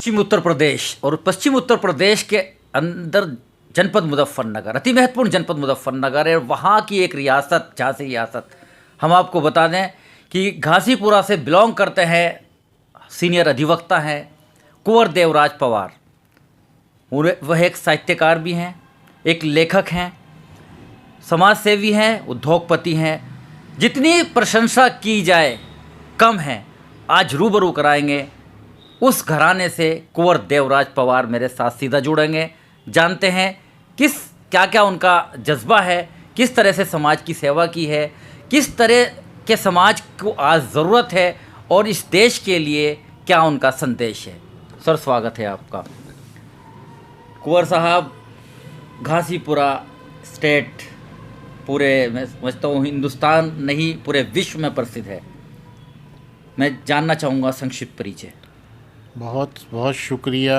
पश्चिम उत्तर प्रदेश और पश्चिम उत्तर प्रदेश के अंदर जनपद मुजफ्फरनगर अति महत्वपूर्ण जनपद मुजफ्फरनगर है। वहाँ की एक रियासत झांसी रियासत, हम आपको बता दें कि घासीपुरा से बिलोंग करते हैं, सीनियर अधिवक्ता हैं कुंवर देवराज पवार। वह एक साहित्यकार भी हैं, एक लेखक हैं, समाज सेवी हैं, उद्योगपति हैं। जितनी प्रशंसा की जाए कम है। आज रूबरू कराएंगे उस घराने से कुंवर देवराज पवार मेरे साथ सीधा जुड़ेंगे। जानते हैं क्या क्या उनका जज्बा है, किस तरह से समाज की सेवा की है, किस तरह के समाज को आज ज़रूरत है और इस देश के लिए क्या उनका संदेश है। सर, स्वागत है आपका। कुंवर साहब, घासीपुरा स्टेट पूरे, मैं समझता हूँ हिंदुस्तान नहीं पूरे विश्व में प्रसिद्ध है। मैं जानना चाहूँगा संक्षिप्त परिचय। बहुत बहुत शुक्रिया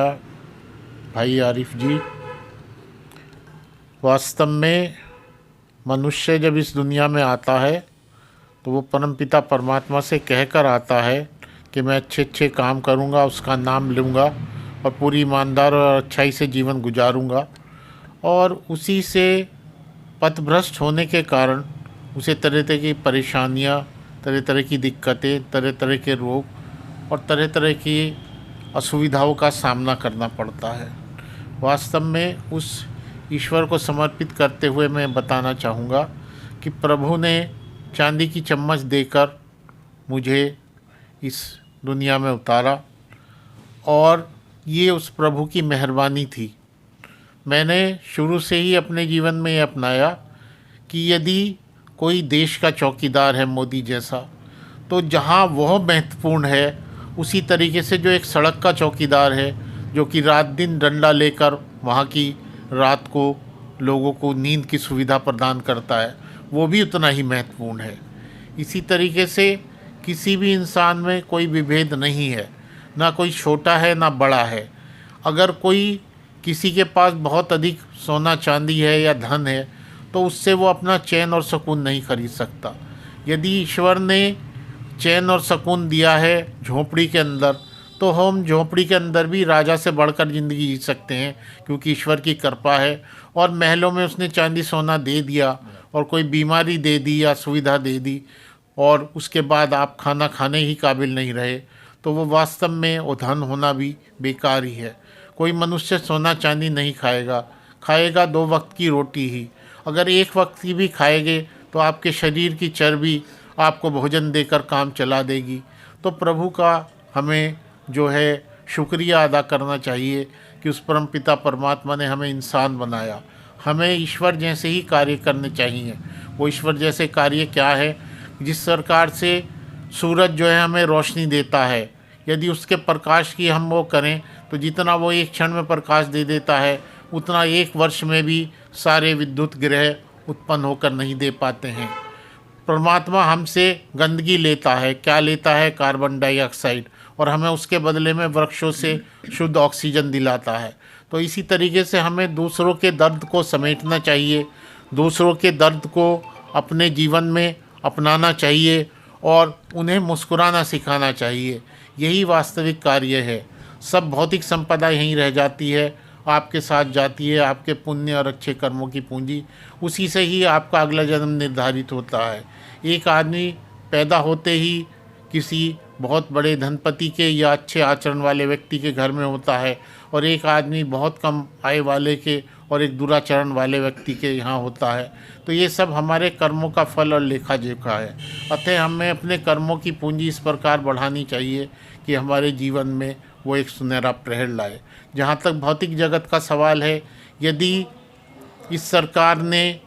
भाई आरिफ जी। वास्तव में मनुष्य जब इस दुनिया में आता है तो वो परमपिता परमात्मा से कहकर आता है कि मैं अच्छे अच्छे काम करूँगा, उसका नाम लूँगा और पूरी ईमानदार और अच्छाई से जीवन गुजारूँगा। और उसी से पथभ्रष्ट होने के कारण उसे तरह तरह की परेशानियाँ, तरह तरह की दिक्कतें, तरह तरह के रोग और तरह तरह की असुविधाओं का सामना करना पड़ता है। वास्तव में उस ईश्वर को समर्पित करते हुए मैं बताना चाहूँगा कि प्रभु ने चांदी की चम्मच देकर मुझे इस दुनिया में उतारा और ये उस प्रभु की मेहरबानी थी। मैंने शुरू से ही अपने जीवन में ये अपनाया कि यदि कोई देश का चौकीदार है मोदी जैसा, तो जहाँ वह महत्वपूर्ण है उसी तरीके से जो एक सड़क का चौकीदार है, जो कि रात दिन डंडा लेकर वहाँ की रात को लोगों को नींद की सुविधा प्रदान करता है, वो भी उतना ही महत्वपूर्ण है। इसी तरीके से किसी भी इंसान में कोई विभेद नहीं है, ना कोई छोटा है ना बड़ा है। अगर कोई किसी के पास बहुत अधिक सोना चांदी है या धन है तो उससे वो अपना चैन और सुकून नहीं खरीद सकता। यदि ईश्वर ने चैन और सुकून दिया है झोंपड़ी के अंदर, तो हम झोंपड़ी के अंदर भी राजा से बढ़कर ज़िंदगी जी सकते हैं, क्योंकि ईश्वर की कृपा है। और महलों में उसने चांदी सोना दे दिया और कोई बीमारी दे दी या सुविधा दे दी और उसके बाद आप खाना खाने ही काबिल नहीं रहे, तो वो वास्तव में वो धन होना भी बेकार ही है। कोई मनुष्य सोना चांदी नहीं खाएगा 2 वक्त की रोटी ही। अगर 1 वक्त की भी खाएंगे तो आपके शरीर की चर्बी आपको भोजन देकर काम चला देगी। तो प्रभु का हमें जो है शुक्रिया अदा करना चाहिए कि उस परमपिता परमात्मा ने हमें इंसान बनाया। हमें ईश्वर जैसे ही कार्य करने चाहिए। वो ईश्वर जैसे कार्य क्या है? जिस प्रकार से सूरज जो है हमें रोशनी देता है, यदि उसके प्रकाश की हम वो करें तो जितना वो 1 क्षण में प्रकाश दे देता है, उतना 1 वर्ष में भी सारे विद्युत ग्रह उत्पन्न होकर नहीं दे पाते हैं। परमात्मा हमसे गंदगी लेता है, क्या लेता है? कार्बन डाइऑक्साइड, और हमें उसके बदले में वृक्षों से शुद्ध ऑक्सीजन दिलाता है। तो इसी तरीके से हमें दूसरों के दर्द को समेटना चाहिए, दूसरों के दर्द को अपने जीवन में अपनाना चाहिए और उन्हें मुस्कुराना सिखाना चाहिए। यही वास्तविक कार्य है। सब भौतिक संपदा यहीं रह जाती है, आपके साथ जाती है, आपके पुण्य और अच्छे कर्मों की पूंजी, उसी से ही आपका अगला जन्म निर्धारित होता है। एक आदमी पैदा होते ही किसी बहुत बड़े धनपति के या अच्छे आचरण वाले व्यक्ति के घर में होता है और एक आदमी बहुत कम आय वाले के और एक दुराचरण वाले व्यक्ति के यहाँ होता है। तो ये सब हमारे कर्मों का फल और लेखा जोखा है। अतः हमें अपने कर्मों की पूंजी इस प्रकार बढ़ानी चाहिए कि हमारे जीवन में वो एक सुनहरा प्रहर लाए। जहाँ तक भौतिक जगत का सवाल है, यदि इस सरकार ने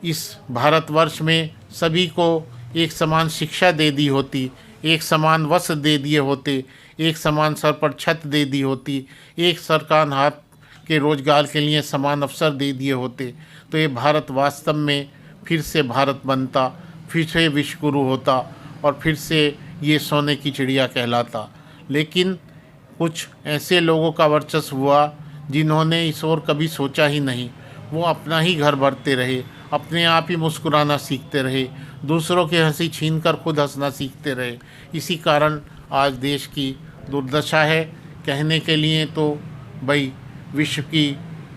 इस भारतवर्ष में सभी को एक समान शिक्षा दे दी होती, एक समान वस्त्र दे दिए होते, एक समान सर पर छत दे दी होती, एक सरकार हाथ के रोजगार के लिए समान अवसर दे दिए होते, तो ये भारत वास्तव में फिर से भारत बनता, फिर से विश्वगुरु होता और फिर से ये सोने की चिड़िया कहलाता। लेकिन कुछ ऐसे लोगों का वर्चस्व हुआ जिन्होंने इस ओर कभी सोचा ही नहीं। वो अपना ही घर भरते रहे, अपने आप ही मुस्कुराना सीखते रहे, दूसरों की हंसी छीनकर खुद हंसना सीखते रहे। इसी कारण आज देश की दुर्दशा है। कहने के लिए तो भाई विश्व की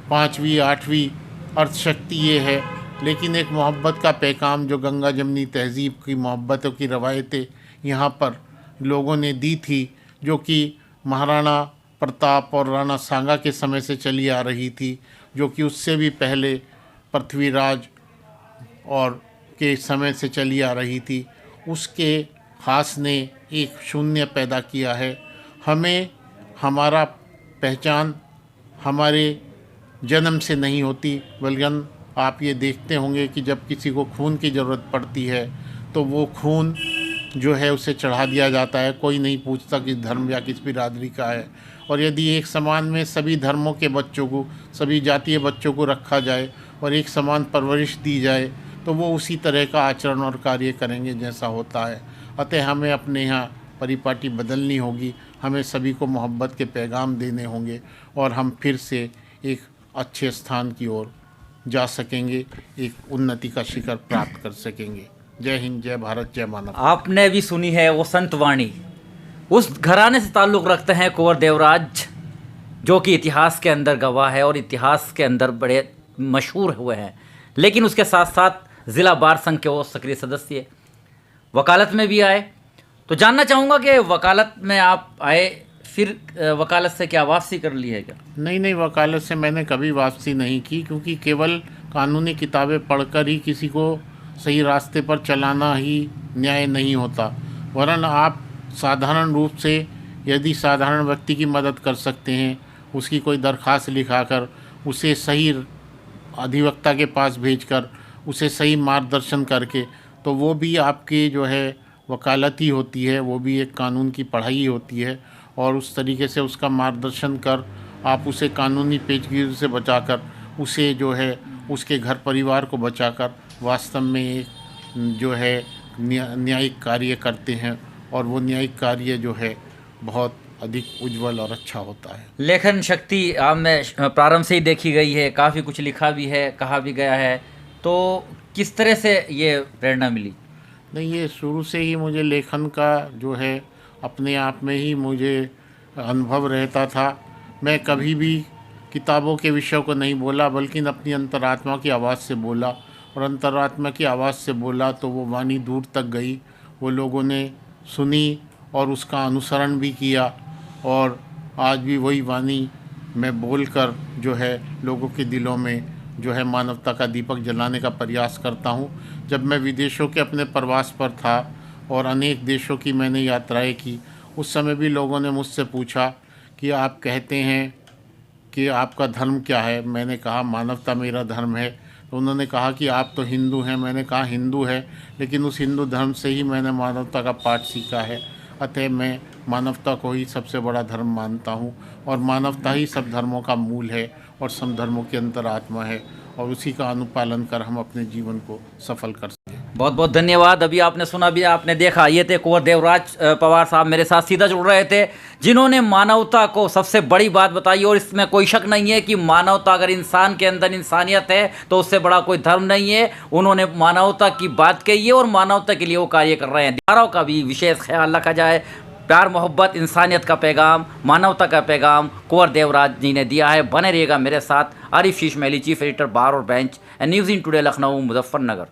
5वीं 8वीं अर्थशक्ति ये है, लेकिन एक मोहब्बत का पैगाम जो गंगा जमनी तहज़ीब की मोहब्बतों की रवायतें यहाँ पर लोगों ने दी थी, जो कि महाराणा प्रताप और राणा सांगा के समय से चली आ रही थी, जो कि उससे भी पहले पृथ्वीराज और के समय से चली आ रही थी, उसके खास ने एक शून्य पैदा किया है। हमें हमारा पहचान हमारे जन्म से नहीं होती, बल्कि आप ये देखते होंगे कि जब किसी को खून की ज़रूरत पड़ती है तो वो खून जो है उसे चढ़ा दिया जाता है, कोई नहीं पूछता किस धर्म या किस बिरादरी का है। और यदि एक समान में सभी धर्मों के बच्चों को, सभी जातीय बच्चों को रखा जाए और एक समान परवरिश दी जाए तो वो उसी तरह का आचरण और कार्य करेंगे जैसा होता है। अतः हमें अपने यहाँ परिपाटी बदलनी होगी, हमें सभी को मोहब्बत के पैगाम देने होंगे और हम फिर से एक अच्छे स्थान की ओर जा सकेंगे, एक उन्नति का शिखर प्राप्त कर सकेंगे। जय हिंद, जय भारत, जय मानव। आपने भी सुनी है वो संत वाणी। उस घराने से ताल्लुक़ रखते हैं कुंवर देवराज, जो कि इतिहास के अंदर गवाह है और इतिहास के अंदर बड़े मशहूर हुए हैं। लेकिन उसके साथ साथ ज़िला बार संघ के वो सक्रिय सदस्य, वकालत में भी आए। तो जानना चाहूँगा कि वकालत में आप आए, फिर वकालत से क्या वापसी कर ली है क्या? नहीं, वकालत से मैंने कभी वापसी नहीं की, क्योंकि केवल कानूनी किताबें पढ़कर ही किसी को सही रास्ते पर चलाना ही न्याय नहीं होता। वरन आप साधारण रूप से यदि साधारण व्यक्ति की मदद कर सकते हैं, उसकी कोई दरख्वास्त लिखाकर उसे सही अधिवक्ता के पास भेजकर उसे सही मार्गदर्शन करके, तो वो भी आपकी जो है वकालत ही होती है, वो भी एक कानून की पढ़ाई होती है। और उस तरीके से उसका मार्गदर्शन कर आप उसे कानूनी पेचीदगी से बचाकर, उसे जो है उसके घर परिवार को बचाकर वास्तव में एक जो है न्यायिक कार्य करते हैं, और वो न्यायिक कार्य जो है बहुत अधिक उज्जवल और अच्छा होता है। लेखन शक्ति आप में प्रारंभ से ही देखी गई है, काफ़ी कुछ लिखा भी है, कहा भी गया है। तो किस तरह से ये प्रेरणा मिली? नहीं, ये शुरू से ही मुझे लेखन का जो है अपने आप में ही मुझे अनुभव रहता था। मैं कभी भी किताबों के विषयों को नहीं बोला, बल्कि अपनी अंतरात्मा की आवाज़ से बोला, और अंतरात्मा की आवाज़ से बोला तो वो वाणी दूर तक गई, वो लोगों ने सुनी और उसका अनुसरण भी किया। और आज भी वही वाणी मैं बोलकर जो है लोगों के दिलों में जो है मानवता का दीपक जलाने का प्रयास करता हूँ। जब मैं विदेशों के अपने प्रवास पर था और अनेक देशों की मैंने यात्राएं की, उस समय भी लोगों ने मुझसे पूछा कि आप कहते हैं कि आपका धर्म क्या है। मैंने कहा मानवता मेरा धर्म है। तो उन्होंने कहा कि आप तो हिंदू हैं। मैंने कहा हिंदू है, लेकिन उस हिंदू धर्म से ही मैंने मानवता का पाठ सीखा है। अतः मैं मानवता को ही सबसे बड़ा धर्म मानता हूँ, और मानवता ही सब धर्मों का मूल है और सब धर्मों की अंतरात्मा है, और उसी का अनुपालन कर हम अपने जीवन को सफल कर सकें। बहुत बहुत धन्यवाद। अभी आपने सुना भी, आपने देखा, ये थे कुंवर देवराज पवार साहब मेरे साथ सीधा जुड़ रहे थे, जिन्होंने मानवता को सबसे बड़ी बात बताई। और इसमें कोई शक नहीं है कि मानवता, अगर इंसान के अंदर इंसानियत है तो उससे बड़ा कोई धर्म नहीं है। उन्होंने मानवता की बात कही है और मानवता के लिए वो कार्य कर रहे हैं। धाराओं का भी विशेष ख्याल रखा जाए। प्यार, मोहब्बत, इंसानियत का पैगाम, मानवता का पैगाम कुंवर देवराज जी ने दिया है। बने रहिएगा मेरे साथ। आरिफ शीश महली, चीफ एडिटर, बार और bench, news in today, Lucknow, Muzaffarnagar.